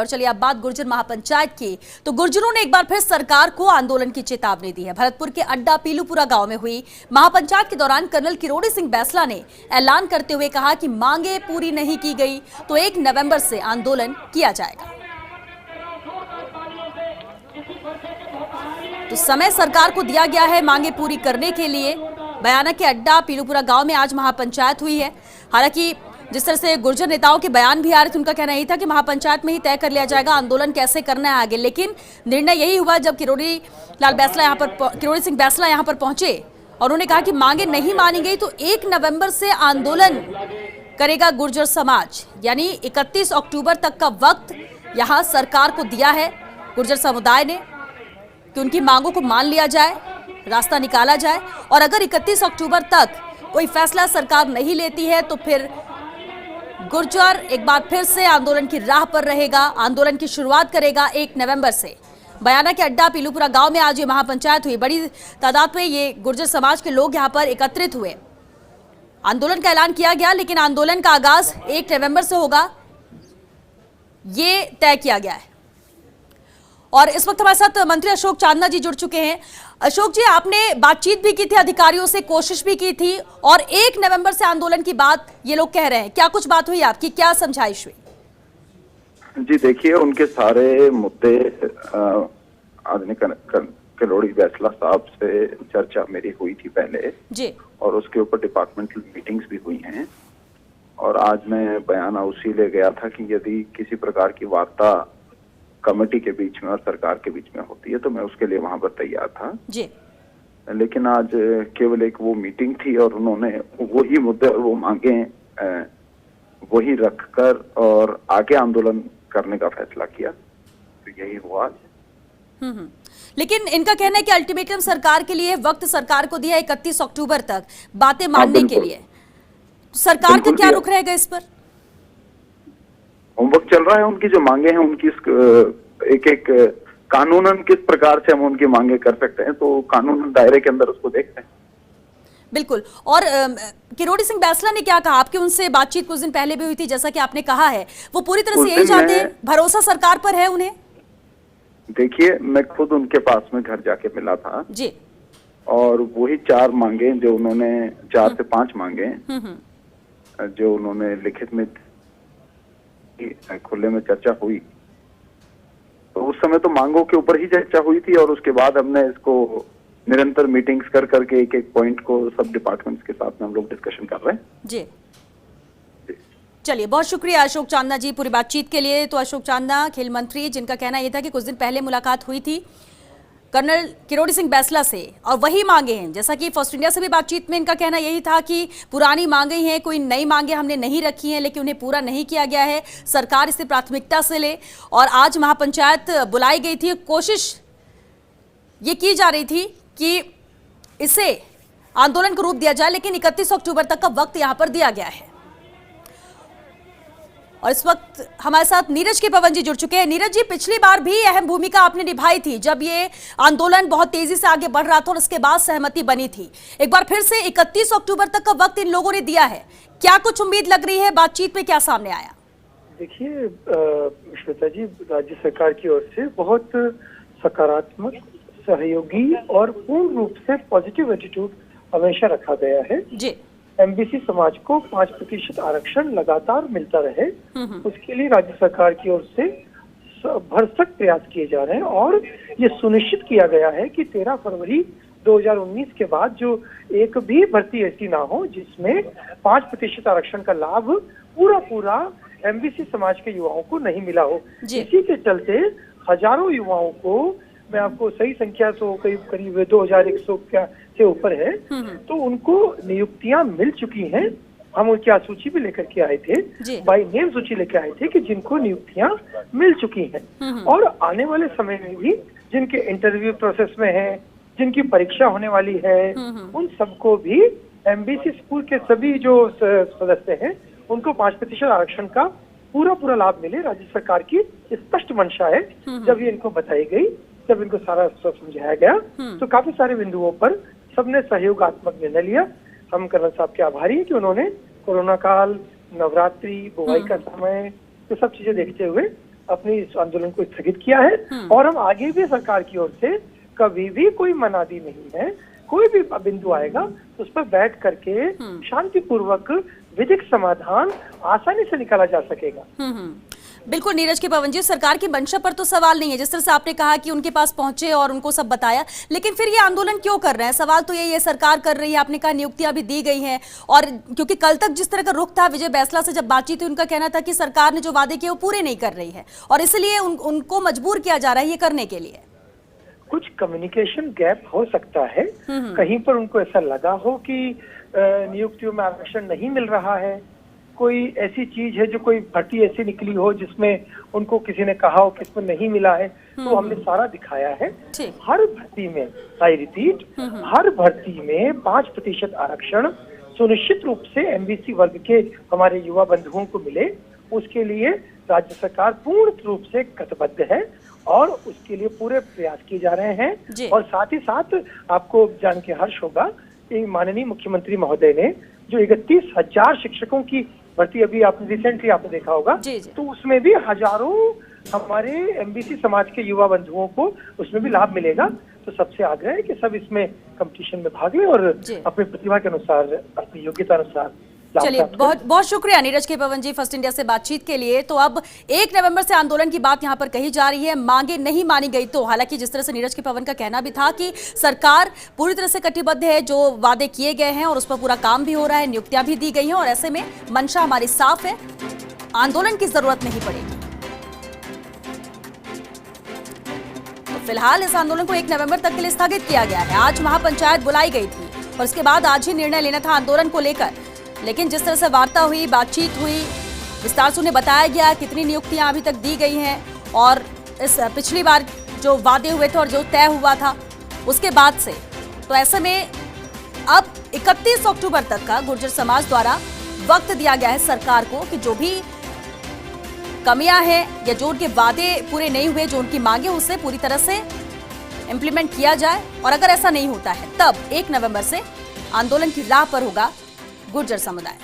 और चलिए अब बात गुर्जर महापंचायत की। तो गुर्जरों ने एक बार फिर सरकार को आंदोलन की चेतावनी दी है। भरतपुर के अड्डा पीलूपुरा गांव में हुई महापंचायत के दौरान कर्नल किरोड़ी सिंह बैसला ने ऐलान करते हुए कहा कि मांगे पूरी नहीं की गई तो 1 नवंबर से आंदोलन किया जाएगा। तो समय सरकार को दिया गया है मांगे पूरी करने के लिए। बयाना के अड्डा पीलूपुरा गांव में आज महापंचायत हुई है। हालांकि जिस तरह से गुर्जर नेताओं के बयान भी आ रहे थे, उनका कहना यही था कि महापंचायत में ही तय कर लिया जाएगा आंदोलन कैसे करना है आगे। लेकिन निर्णय यही हुआ जब किरोड़ी सिंह बैसला यहाँ पर पहुंचे और उन्होंने कहा कि मांगे नहीं मानी गई तो 1 नवंबर से आंदोलन करेगा गुर्जर समाज। यानी 31 अक्टूबर तक का वक्त यहाँ सरकार को दिया है गुर्जर समुदाय ने कि उनकी मांगों को मान लिया जाए, रास्ता निकाला जाए। और अगर 31 अक्टूबर तक कोई फैसला सरकार नहीं लेती है तो फिर गुर्जर एक बार फिर से आंदोलन की राह पर रहेगा। आंदोलन की शुरुआत करेगा 1 नवंबर से। बयाना के अड्डा पीलूपुरा गांव में आज ये महापंचायत हुई। बड़ी तादाद में ये गुर्जर समाज के लोग यहां पर एकत्रित हुए। आंदोलन का ऐलान किया गया, लेकिन आंदोलन का आगाज 1 नवंबर से होगा, ये तय किया गया है। और इस वक्त हमारे साथ मंत्री अशोक चांदना जी जुड़ चुके हैं। अशोक जी, आपने बातचीत भी की थी, अधिकारियों से कोशिश भी की थी और 1 नवंबर से आंदोलन की बात ये लोग कह रहे हैं। क्या कुछ बात हुई आपकी, क्या समझाइश हुई? जी देखिए, उनके सारे मुद्दे आदरणीय किरोड़ी बैसला साहब से चर्चा मेरी हुई थी पहले जी, और उसके ऊपर डिपार्टमेंटल मीटिंग्स भी हुई हैं। और आज मैं बयाना उसी ले गया था कि यदि किसी प्रकार की वार्ता कमेटी के बीच में और सरकार के बीच में होती है तो मैं उसके लिए वहां पर तैयार था जी। लेकिन आज केवल एक वो मीटिंग थी और उन्होंने वही मुद्दे और वो मांगे वही रखकर और आगे आंदोलन करने का फैसला किया। तो यही हुआ आज। लेकिन इनका कहना है कि अल्टीमेटम सरकार के लिए वक्त सरकार को दिया 31 अक्टूबर तक बातें मानने के लिए। सरकार का क्या रुख रहेगा इस पर? होमवर्क चल रहा है। उनकी जो मांगे हैं उनकी एक एक कानूनन किस प्रकार से हम उनकी मांगे कर सकते हैं, तो कानून दायरे के अंदर उसको देखते हैं। बिल्कुल। और किरोड़ी सिंह बैसला ने क्या कहा? आपकी उनसे बातचीत कुछ दिन पहले भी हुई थी, जैसा कि आपने कहा है वो पूरी तरह से यही चाहते हैं, भरोसा सरकार पर है उन्हें। देखिए, मैं खुद उनके पास में घर जाके मिला था जी, और वही 4 मांगे जो उन्होंने 4 से 5 मांगे जो उन्होंने लिखित में खुले में चर्चा हुई, तो उस समय तो मांगों के ऊपर ही चर्चा हुई थी और उसके बाद हमने इसको निरंतर मीटिंग्स कर करके एक एक पॉइंट को सब डिपार्टमेंट्स के साथ में हम लोग डिस्कशन कर रहे हैं। जी, चलिए बहुत शुक्रिया अशोक चांदना जी पूरी बातचीत के लिए। तो अशोक चांदना खेल मंत्री, जिनका कहना यह था कि कुछ दिन पहले मुलाकात हुई थी कर्नल किरोड़ी सिंह बैसला से और वही मांगे हैं, जैसा कि फर्स्ट इंडिया से भी बातचीत में इनका कहना यही था कि पुरानी मांगे हैं, कोई नई मांगे हमने नहीं रखी हैं, लेकिन उन्हें पूरा नहीं किया गया है। सरकार इसे प्राथमिकता से ले। और आज महापंचायत बुलाई गई थी, कोशिश ये की जा रही थी कि इसे आंदोलन को रूप दिया जाए, लेकिन 31 अक्टूबर तक का वक्त यहां पर दिया गया है। और इस वक्त हमारे साथ नीरज के पवन जी जुड़ चुके हैं। नीरज जी, पिछली बार भी अहम भूमिका आपने निभाई थी जब ये आंदोलन बहुत तेजी से आगे बढ़ रहा था और उसके बाद सहमति बनी थी। एक बार फिर से 31 अक्टूबर तक का वक्त इन लोगों ने दिया है, क्या कुछ उम्मीद लग रही है? बातचीत में क्या सामने आया? देखिए श्वेता जी, राज्य सरकार की ओर से बहुत सकारात्मक, सहयोगी और पूर्ण रूप से पॉजिटिव एटीट्यूड हमेशा रखा गया है जी। एमबीसी समाज को 5% आरक्षण लगातार मिलता रहे, उसके लिए राज्य सरकार की ओर से भरसक प्रयास किए जा रहे हैं। और ये सुनिश्चित किया गया है कि 13 फरवरी 2019 के बाद जो एक भी भर्ती ऐसी ना हो जिसमें 5% आरक्षण का लाभ पूरा एमबीसी समाज के युवाओं को नहीं मिला हो। इसी के चलते हजारों युवाओं को, मैं आपको सही संख्या तो करीब 2100 से ऊपर है, तो उनको नियुक्तियां मिल चुकी हैं। हम उनकी सूची भी लेकर के आए थे, बाई नेम सूची लेकर आए थे कि जिनको नियुक्तियां मिल चुकी हैं। और आने वाले समय में भी जिनके इंटरव्यू प्रोसेस में है, जिनकी परीक्षा होने वाली है, उन सबको भी एमबीसी स्कूल के सभी जो सदस्य हैं उनको 5% आरक्षण का पूरा लाभ मिले। राज्य सरकार की स्पष्ट मंशा है। जब ये इनको बताई गई, जब इनको सारा समझाया गया, तो काफी सारे बिंदुओं पर सबने सहयोगात्मक निर्णय लिया। हम कर्नल साहब के आभारी हैं कि उन्होंने कोरोना काल, नवरात्रि, बुआई का समय, ये सब चीजें देखते हुए अपनी इस आंदोलन को स्थगित किया है और हम आगे भी सरकार की ओर से कभी भी कोई मनादी नहीं है। कोई भी बिंदु आएगा तो उस पर बैठ करके शांतिपूर्वक विधिक समाधान आसानी से निकाला जा सकेगा। बिल्कुल नीरज के पवन जी, सरकार की मंशा पर तो सवाल नहीं है, जिस तरह से आपने कहा कि उनके पास पहुंचे और उनको सब बताया, लेकिन फिर ये आंदोलन क्यों कर रहे हैं? सवाल तो यही है, सरकार कर रही है, आपने कहा नियुक्तियां भी दी गई हैं, और क्योंकि कल तक जिस तरह का रुख था, विजय बैंसला से जब बातचीत हुई, उनका कहना था कि सरकार ने जो वादे किए वो पूरे नहीं कर रही है और इसलिए उनको मजबूर किया जा रहा है ये करने के लिए। कुछ कम्युनिकेशन गैप हो सकता है, कहीं पर उनको ऐसा लगा हो कि नियुक्तियों में आरक्षण नहीं मिल रहा है, कोई ऐसी चीज है जो कोई भर्ती ऐसी निकली हो जिसमें उनको किसी ने कहा हो कि इसमें नहीं मिला है, तो हमने सारा दिखाया है। हर भर्ती में, आई रिपीट, हर भर्ती में 5% आरक्षण सुनिश्चित रूप से एमबीसी वर्ग के हमारे युवा बंधुओं को मिले, उसके लिए राज्य सरकार पूर्ण रूप से कटिबद्ध है और उसके लिए पूरे प्रयास किए जा रहे हैं। और साथ ही साथ आपको जान के हर्ष होगा कि माननीय मुख्यमंत्री महोदय ने जो 31,000 शिक्षकों की भर्ती अभी आपने रिसेंटली आपने देखा होगा, तो उसमें भी हजारों हमारे एमबीसी समाज के युवा बंधुओं को उसमें भी लाभ मिलेगा। तो सबसे आग्रह है कि सब इसमें कंपटीशन में भाग लें और अपनी प्रतिभा के अनुसार, अपनी योग्यता अनुसार। चलिए, बहुत बहुत शुक्रिया नीरज के पवन जी फर्स्ट इंडिया से बातचीत के लिए। तो अब 1 नवंबर से आंदोलन की बात यहां पर कही जा रही है, मांगे नहीं मानी गई तो, हालांकि जिस तरह से नीरज के पवन का कहना भी था कि सरकार पूरी तरह से कटिबद्ध है, जो वादे किए गए हैं और उस पर पूरा काम भी हो रहा है, नियुक्तियां भी दी गई हैं और ऐसे में मंशा हमारी साफ है, आंदोलन की जरूरत नहीं पड़ेगी। तो फिलहाल इस आंदोलन को 1 नवंबर तक के लिए स्थगित किया गया है। आज महापंचायत बुलाई गई थी और उसके बाद आज ही निर्णय लेना था आंदोलन को लेकर, लेकिन जिस तरह से वार्ता हुई, बातचीत हुई, विस्तार से उन्हें बताया गया कितनी नियुक्तियां अभी तक दी गई हैं और इस पिछली बार जो वादे हुए थे और जो तय हुआ था उसके बाद से, तो ऐसे में अब 31 अक्टूबर तक का गुर्जर समाज द्वारा वक्त दिया गया है सरकार को कि जो भी कमियां हैं या जो उनके वादे पूरे नहीं हुए, जो उनकी मांगे, उसे पूरी तरह से इम्प्लीमेंट किया जाए। और अगर ऐसा नहीं होता है तब 1 नवंबर से आंदोलन की राह पर होगा गुर्जर समुदाय।